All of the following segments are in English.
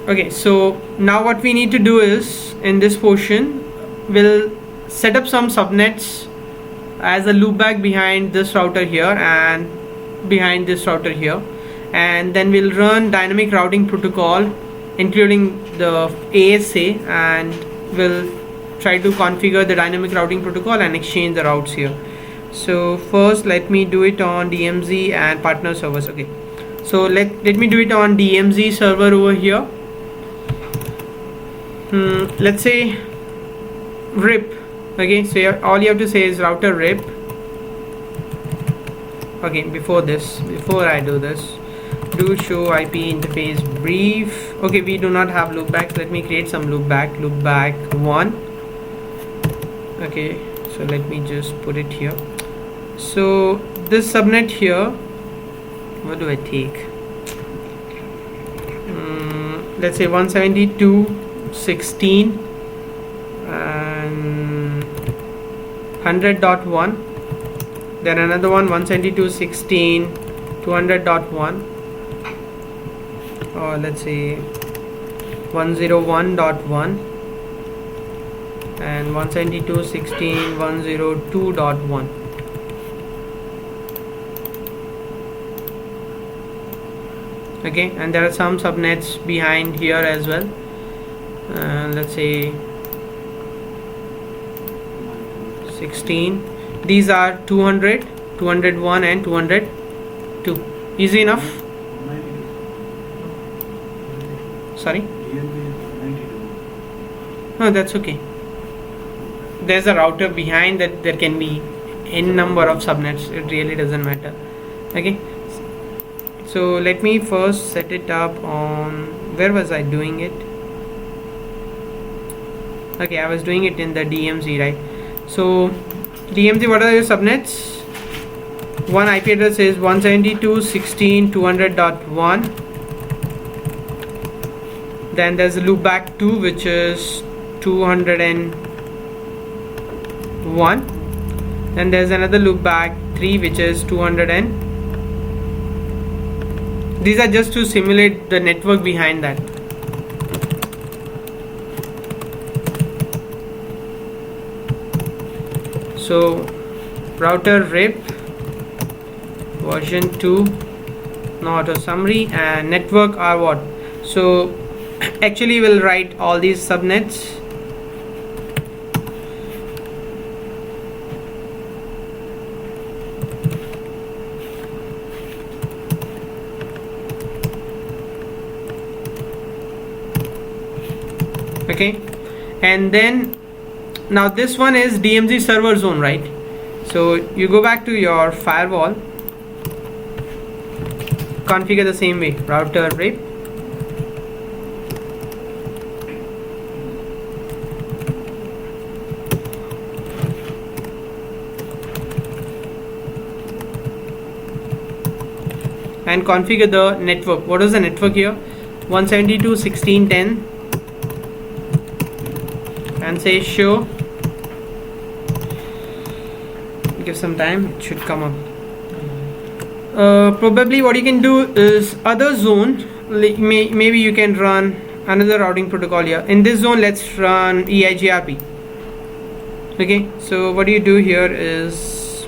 Okay, so now what we need to do is, in this portion, we'll set up some subnets as a loopback behind this router here and behind this router here, and then we'll run dynamic routing protocol including the ASA, and we'll try to configure the dynamic routing protocol and exchange the routes here. So first let me do it on DMZ and partner servers. Okay, so let me do it on DMZ server over here. Let's say rip. Okay, so all you have to say is router rip. Okay, before I do this, do show IP interface brief. Okay, we do not have loopbacks. Let me create some loopback 1. Okay, so let me just put it here. So this subnet here, what do I take? Let's say 172.16 and 100.1, then another one 172.16 200.1, or let's say 101.1 and 172.16 102.1. Okay, and there are some subnets behind here as well. Let's say 16. These are 200, 201 and 202. Easy enough? Sorry? No, that's okay. There's a router behind that. There can be n number of subnets. It really doesn't matter. Okay, so let me first set it up on, where was I doing it? Okay, I was doing it in the DMZ, right? So DMZ, what are your subnets? One IP address is 172.16 200.1. Then there's a loopback 2, which is 201. Then there's another loopback 3, which is 200 and these are just to simulate the network behind that. So router rip version 2, no auto summary, and network are what? So actually we'll write all these subnets. Okay, and then now this one is DMZ server zone, right? So you go back to your firewall, configure the same way, router rip, and configure the network. What is the network here? 172.16.10, and say show. Give some time, it should come up. Probably what you can do is other zone, like maybe you can run another routing protocol here. In this zone, let's run EIGRP. Okay, so what you do here is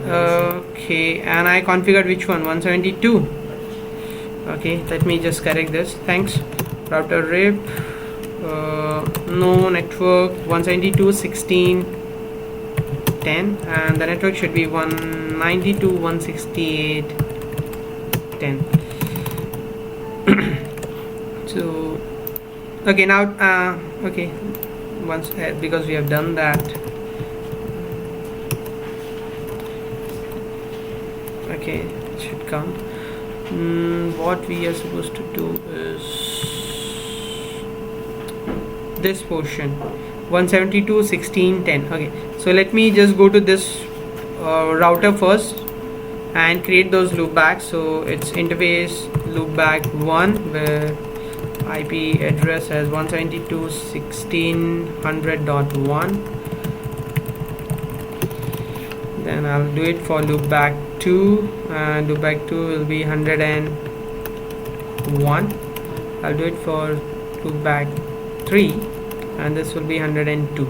okay, and I configured which one? 172. Okay, let me just correct this. Thanks. Router rip, no network, 172.16.10, and the network should be 192.168.10. So okay, now okay, once because we have done that. Okay, it should come. What we are supposed to do is this portion 172.16.10. okay, so let me just go to this router first and create those loopbacks. So it's interface loopback 1 where IP address has 172.16.100.1. then I'll do it for loopback 2, and loopback 2 will be 101. I'll do it for loopback 3, and this will be 102.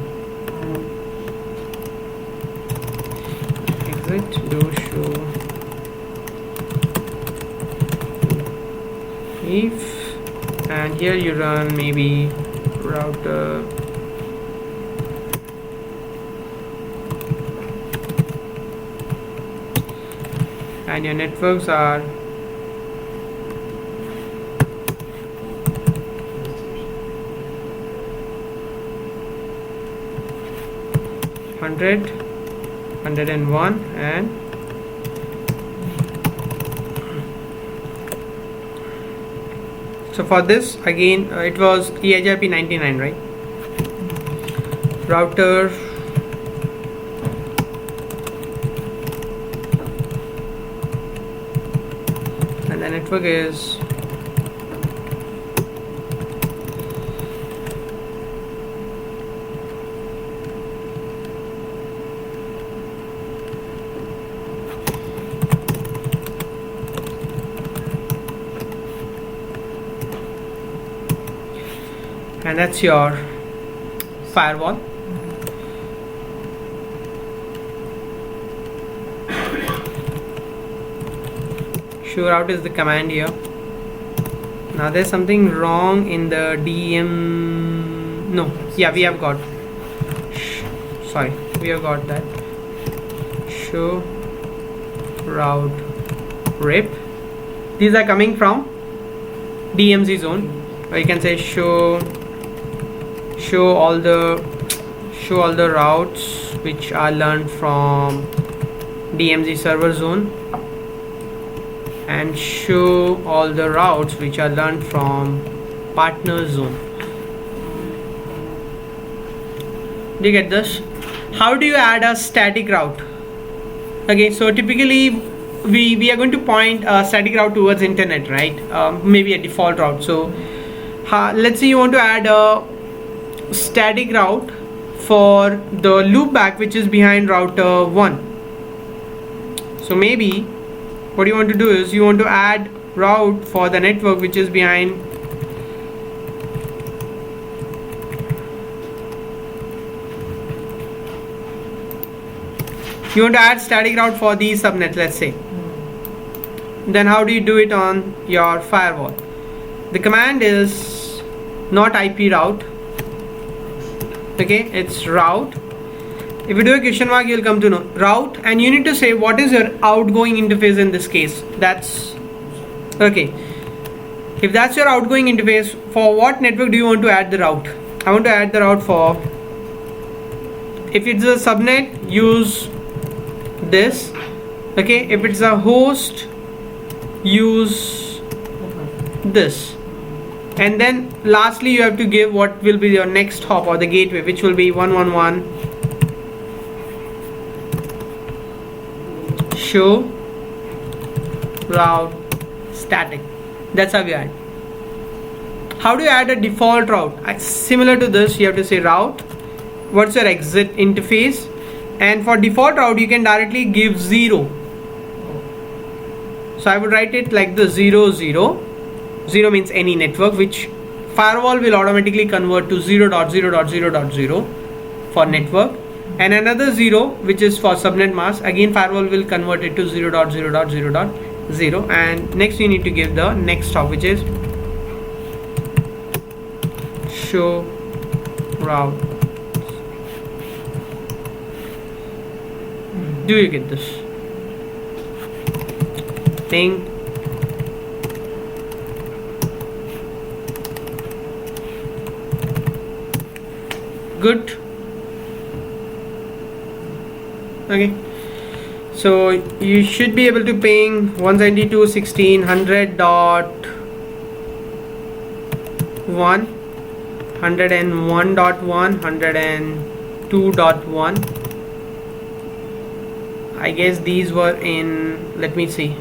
Exit, do show if, and here you run maybe router and your networks are 100, 101, and so for this again it was EIGRP 99, right? Router and the network is and that's your firewall. Show route is the command here. Now there's something wrong in the DM. No, yeah, we have got. Sorry, we have got that. Show route rip. These are coming from DMZ zone, or you can say show all the routes which are learned from DMZ server zone, and show all the routes which are learned from partner zone. Do you get this? How do you add a static route? Okay, so typically we are going to point a static route towards internet, right? Maybe a default route. So let's say you want to add a static route for the loopback which is behind router 1. So maybe what you want to do is you want to add route for the network which is behind you want to add static route for these subnets, let's say. Then how do you do it on your firewall? The command is not IP route. Okay, it's route. If you do a question mark, you'll come to know route, and you need to say what is your outgoing interface in this case. That's okay. If that's your outgoing interface, for what network do you want to add the route? I want to add the route for, if it's a subnet, use this. Okay, if it's a host, use this. And then lastly you have to give what will be your next hop or the gateway, which will be 111 show route static. That's how we add. How do you add a default route? Similar to this, you have to say route, what's your exit interface, and for default route you can directly give 0. So I would write it like the 0 0. 0 means any network, which firewall will automatically convert to 0.0.0.0 for network, and another 0 which is for subnet mask, again firewall will convert it to 0.0.0.0, and next you need to give the next hop, which is show route. Do you get this? Ping good. Okay, so you should be able to ping 172.1600.1, 101.1, 102.1. I guess these were in, let me see,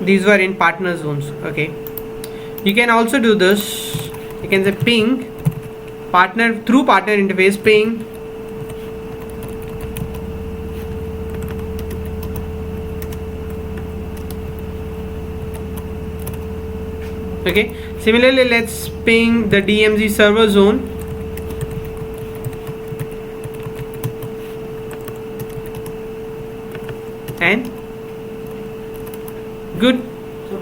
these were in partner zones. Okay, you can also do this. You can say ping partner through partner interface, ping Okay, similarly let's ping the DMZ server zone. And good. So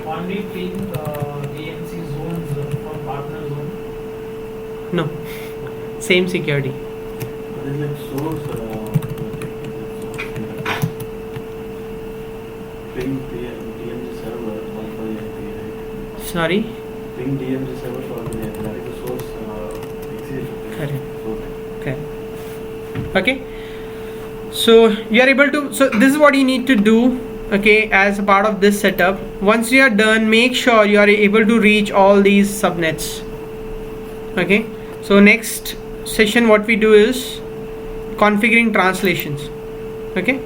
only ping DMC zones from partner zone. No, same security. What is like source? Ping DMG server for the IP, right? Sorry. Ping DMG server for the IP. That is the source. Correct. Source. Okay. Okay. So you are able to. So this is what you need to do. Okay, as a part of this setup. Once you are done, make sure you are able to reach all these subnets. Okay. So next session, what we do is configuring translations. Okay.